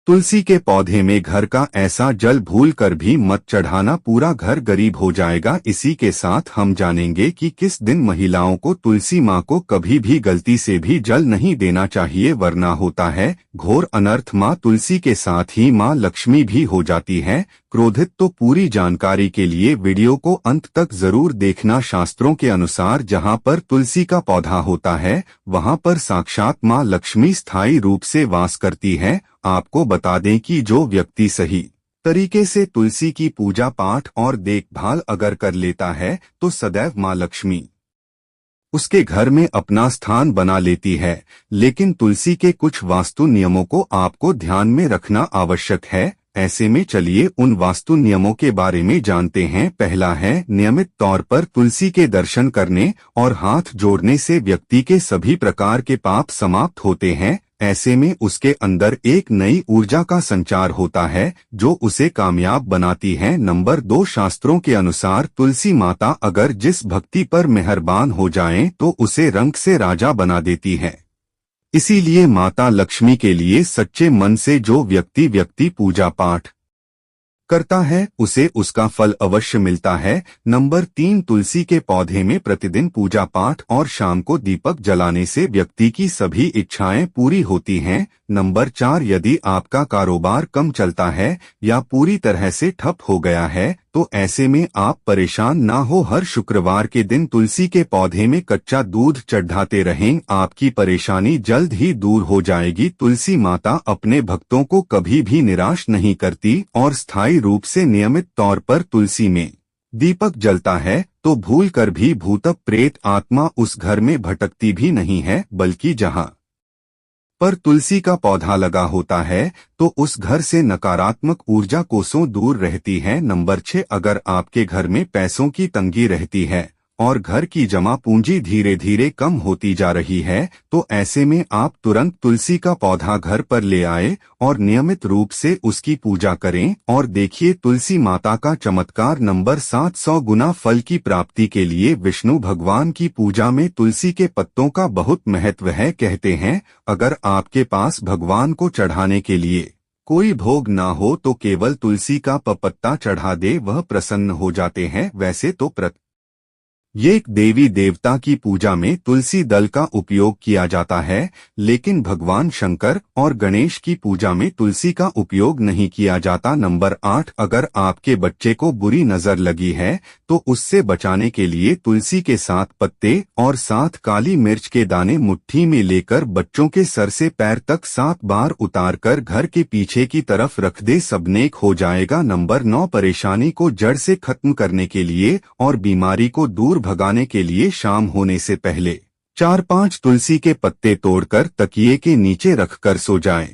तुलसी के पौधे में घर का ऐसा जल भूल कर भी मत चढ़ाना, पूरा घर गरीब हो जाएगा। इसी के साथ हम जानेंगे कि किस दिन महिलाओं को तुलसी माँ को कभी भी गलती से भी जल नहीं देना चाहिए, वरना होता है घोर अनर्थ। माँ तुलसी के साथ ही माँ लक्ष्मी भी हो जाती है क्रोधित। तो पूरी जानकारी के लिए वीडियो को अंत तक जरूर देखना। शास्त्रों के अनुसार जहाँ पर तुलसी का पौधा होता है वहाँ पर साक्षात माँ लक्ष्मी स्थायी रूप से वास करती है। आपको बता दें कि जो व्यक्ति सही तरीके से तुलसी की पूजा पाठ और देखभाल अगर कर लेता है तो सदैव माँ लक्ष्मी उसके घर में अपना स्थान बना लेती है। लेकिन तुलसी के कुछ वास्तु नियमों को आपको ध्यान में रखना आवश्यक है। ऐसे में चलिए उन वास्तु नियमों के बारे में जानते हैं। पहला है, नियमित तौर पर तुलसी के दर्शन करने और हाथ जोड़ने से व्यक्ति के सभी प्रकार के पाप समाप्त होते हैं। ऐसे में उसके अंदर एक नई ऊर्जा का संचार होता है जो उसे कामयाब बनाती है। नंबर 2, शास्त्रों के अनुसार तुलसी माता अगर जिस भक्ति पर मेहरबान हो जाएं तो उसे रंग से राजा बना देती है। इसीलिए माता लक्ष्मी के लिए सच्चे मन से जो व्यक्ति पूजा पाठ करता है उसे उसका फल अवश्य मिलता है। नंबर 3, तुलसी के पौधे में प्रतिदिन पूजा पाठ और शाम को दीपक जलाने से व्यक्ति की सभी इच्छाएं पूरी होती हैं। नंबर 4, यदि आपका कारोबार कम चलता है या पूरी तरह से ठप हो गया है तो ऐसे में आप परेशान ना हो। हर शुक्रवार के दिन तुलसी के पौधे में कच्चा दूध चढ़ाते रहें, आपकी परेशानी जल्द ही दूर हो जाएगी। तुलसी माता अपने भक्तों को कभी भी निराश नहीं करती और स्थायी रूप से नियमित तौर पर तुलसी में दीपक जलता है तो भूल कर भी भूत प्रेत आत्मा उस घर में भटकती भी नहीं है, बल्कि जहां पर तुलसी का पौधा लगा होता है तो उस घर से नकारात्मक ऊर्जा कोसों दूर रहती है। नंबर 6, अगर आपके घर में पैसों की तंगी रहती है और घर की जमा पूंजी धीरे धीरे कम होती जा रही है तो ऐसे में आप तुरंत तुलसी का पौधा घर पर ले आए और नियमित रूप से उसकी पूजा करें और देखिए तुलसी माता का चमत्कार। नंबर 7, 100 गुना फल की प्राप्ति के लिए विष्णु भगवान की पूजा में तुलसी के पत्तों का बहुत महत्व है। कहते हैं अगर आपके पास भगवान को चढ़ाने के लिए कोई भोग ना हो तो केवल तुलसी का पत्ता चढ़ा दे, वह प्रसन्न हो जाते हैं। वैसे तो ये एक देवी देवता की पूजा में तुलसी दल का उपयोग किया जाता है, लेकिन भगवान शंकर और गणेश की पूजा में तुलसी का उपयोग नहीं किया जाता। नंबर 8, अगर आपके बच्चे को बुरी नजर लगी है तो उससे बचाने के लिए तुलसी के 7 पत्ते और 7 काली मिर्च के दाने मुट्ठी में लेकर बच्चों के सर से पैर तक 7 बार उतारकर घर के पीछे की तरफ रख दे, सब नेक हो जाएगा। नंबर 9, परेशानी को जड़ से खत्म करने के लिए और बीमारी को दूर भगाने के लिए शाम होने से पहले 4-5 तुलसी के पत्ते तोड़कर तकिए के नीचे रखकर सो जाएं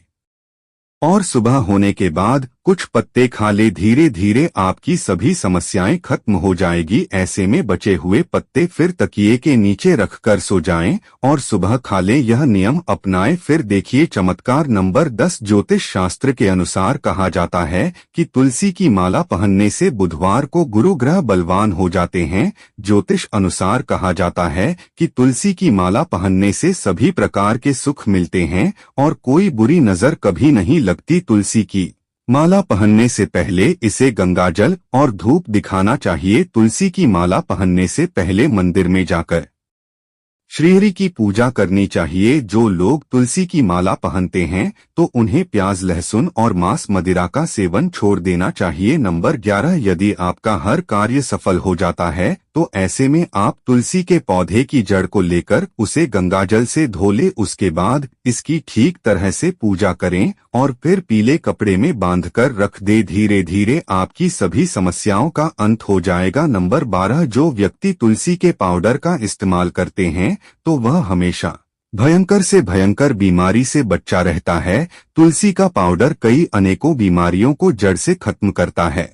और सुबह होने के बाद कुछ पत्ते खा ले। धीरे धीरे आपकी सभी समस्याएं खत्म हो जाएगी। ऐसे में बचे हुए पत्ते फिर तकिए के नीचे रखकर सो जाएं और सुबह खा ले, यह नियम अपनाएं, फिर देखिए चमत्कार। नंबर 10, ज्योतिष शास्त्र के अनुसार कहा जाता है कि तुलसी की माला पहनने से बुधवार को गुरु ग्रह बलवान हो जाते हैं। ज्योतिष अनुसार कहा जाता है कि तुलसी की माला पहनने से सभी प्रकार के सुख मिलते हैं और कोई बुरी नजर कभी नहीं लगती। तुलसी की माला पहनने से पहले इसे गंगाजल और धूप दिखाना चाहिए। तुलसी की माला पहनने से पहले मंदिर में जाकर श्रीहरि की पूजा करनी चाहिए। जो लोग तुलसी की माला पहनते हैं तो उन्हें प्याज, लहसुन और मांस मदिरा का सेवन छोड़ देना चाहिए। नंबर 11, यदि आपका हर कार्य सफल हो जाता है तो ऐसे में आप तुलसी के पौधे की जड़ को लेकर उसे गंगाजल से धो ले, उसके बाद इसकी ठीक तरह से पूजा करें और फिर पीले कपड़े में बांधकर रख दे। धीरे धीरे आपकी सभी समस्याओं का अंत हो जाएगा। नंबर 12, जो व्यक्ति तुलसी के पाउडर का इस्तेमाल करते हैं तो वह हमेशा भयंकर से भयंकर बीमारी से बचा रहता है। तुलसी का पाउडर कई अनेकों बीमारियों को जड़ से खत्म करता है।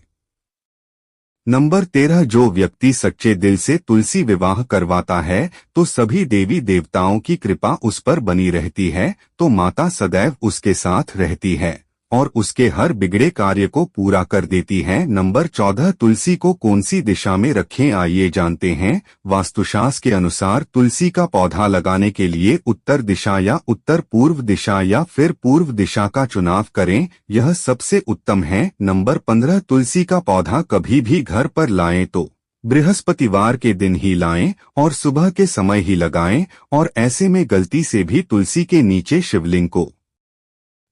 नंबर 13, जो व्यक्ति सच्चे दिल से तुलसी विवाह करवाता है तो सभी देवी देवताओं की कृपा उस पर बनी रहती है, तो माता सदैव उसके साथ रहती है। और उसके हर बिगड़े कार्य को पूरा कर देती है। नंबर 14, तुलसी को कौन सी दिशा में रखें, आइए जानते हैं। वास्तुशास्त्र के अनुसार तुलसी का पौधा लगाने के लिए उत्तर दिशा या उत्तर पूर्व दिशा या फिर पूर्व दिशा का चुनाव करें, यह सबसे उत्तम है। नंबर 15, तुलसी का पौधा कभी भी घर पर लाएं तो बृहस्पतिवार के दिन ही लाएं और सुबह के समय ही लगाएं, और ऐसे में गलती से भी तुलसी के नीचे शिवलिंग को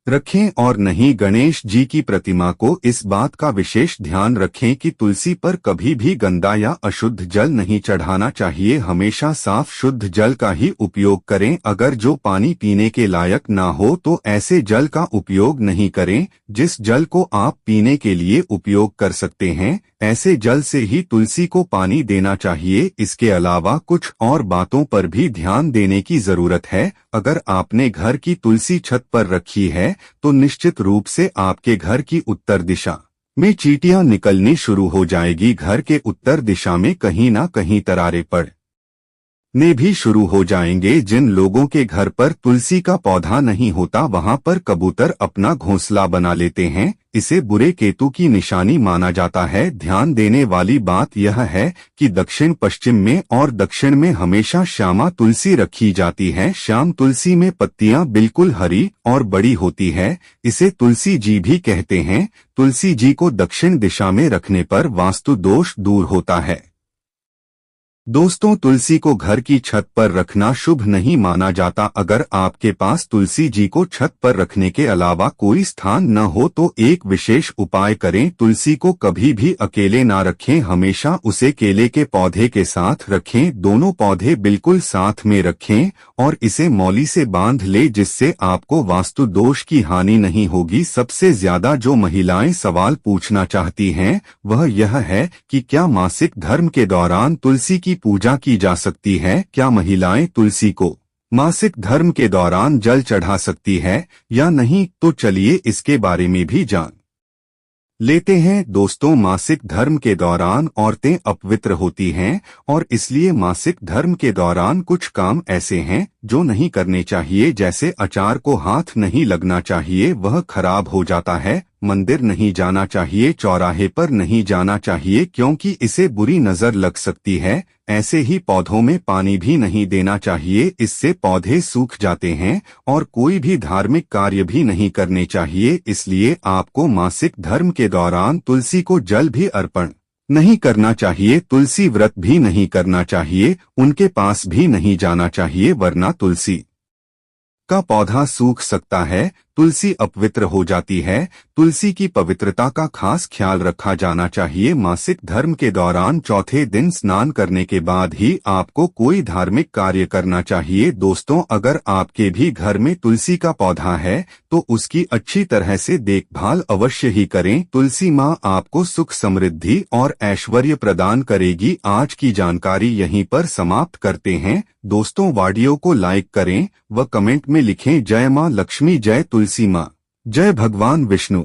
रखें और नहीं गणेश जी की प्रतिमा को। इस बात का विशेष ध्यान रखें कि तुलसी पर कभी भी गंदा या अशुद्ध जल नहीं चढ़ाना चाहिए, हमेशा साफ शुद्ध जल का ही उपयोग करें। अगर जो पानी पीने के लायक ना हो तो ऐसे जल का उपयोग नहीं करें। जिस जल को आप पीने के लिए उपयोग कर सकते हैं, ऐसे जल से ही तुलसी को पानी देना चाहिए। इसके अलावा कुछ और बातों पर भी ध्यान देने की जरूरत है। अगर आपने घर की तुलसी छत पर रखी है तो निश्चित रूप से आपके घर की उत्तर दिशा में चींटियां निकलनी शुरू हो जाएगी। घर के उत्तर दिशा में कहीं ना कहीं तरारे पड़ने भी शुरू हो जाएंगे। जिन लोगों के घर पर तुलसी का पौधा नहीं होता वहां पर कबूतर अपना घोंसला बना लेते हैं, इसे बुरे केतु की निशानी माना जाता है। ध्यान देने वाली बात यह है कि दक्षिण पश्चिम में और दक्षिण में हमेशा श्यामा तुलसी रखी जाती है। श्याम तुलसी में पत्तियां बिल्कुल हरी और बड़ी होती है, इसे तुलसी जी भी कहते हैं। तुलसी जी को दक्षिण दिशा में रखने पर वास्तु दोष दूर होता है। दोस्तों, तुलसी को घर की छत पर रखना शुभ नहीं माना जाता। अगर आपके पास तुलसी जी को छत पर रखने के अलावा कोई स्थान न हो तो एक विशेष उपाय करें। तुलसी को कभी भी अकेले ना रखें, हमेशा उसे केले के पौधे के साथ रखें। दोनों पौधे बिल्कुल साथ में रखें और इसे मौली से बांध ले, जिससे आपको वास्तु दोष की हानि नहीं होगी। सबसे ज्यादा जो महिलाएं सवाल पूछना चाहती हैं वह यह है कि क्या मासिक धर्म के दौरान तुलसी की पूजा की जा सकती है? क्या महिलाएं तुलसी को मासिक धर्म के दौरान जल चढ़ा सकती है या नहीं? तो चलिए इसके बारे में भी जान लेते हैं। दोस्तों, मासिक धर्म के दौरान औरतें अपवित्र होती हैं और इसलिए मासिक धर्म के दौरान कुछ काम ऐसे हैं जो नहीं करने चाहिए। जैसे अचार को हाथ नहीं लगना चाहिए, वह खराब हो जाता है। मंदिर नहीं जाना चाहिए, चौराहे पर नहीं जाना चाहिए क्योंकि इसे बुरी नजर लग सकती है। ऐसे ही पौधों में पानी भी नहीं देना चाहिए, इससे पौधे सूख जाते हैं। और कोई भी धार्मिक कार्य भी नहीं करने चाहिए। इसलिए आपको मासिक धर्म के दौरान तुलसी को जल भी अर्पण नहीं करना चाहिए। तुलसी व्रत भी नहीं करना चाहिए, उनके पास भी नहीं जाना चाहिए, वरना तुलसी का पौधा सूख सकता है, तुलसी अपवित्र हो जाती है। तुलसी की पवित्रता का खास ख्याल रखा जाना चाहिए। मासिक धर्म के दौरान चौथे दिन स्नान करने के बाद ही आपको कोई धार्मिक कार्य करना चाहिए। दोस्तों, अगर आपके भी घर में तुलसी का पौधा है तो उसकी अच्छी तरह से देखभाल अवश्य ही करें। तुलसी माँ आपको सुख समृद्धि और ऐश्वर्य प्रदान करेगी। आज की जानकारी यहीं पर समाप्त करते हैं। दोस्तों, वीडियो को लाइक करें व कमेंट में लिखें जय माँ लक्ष्मी, जय तुलसी माँ, जय भगवान विष्णु।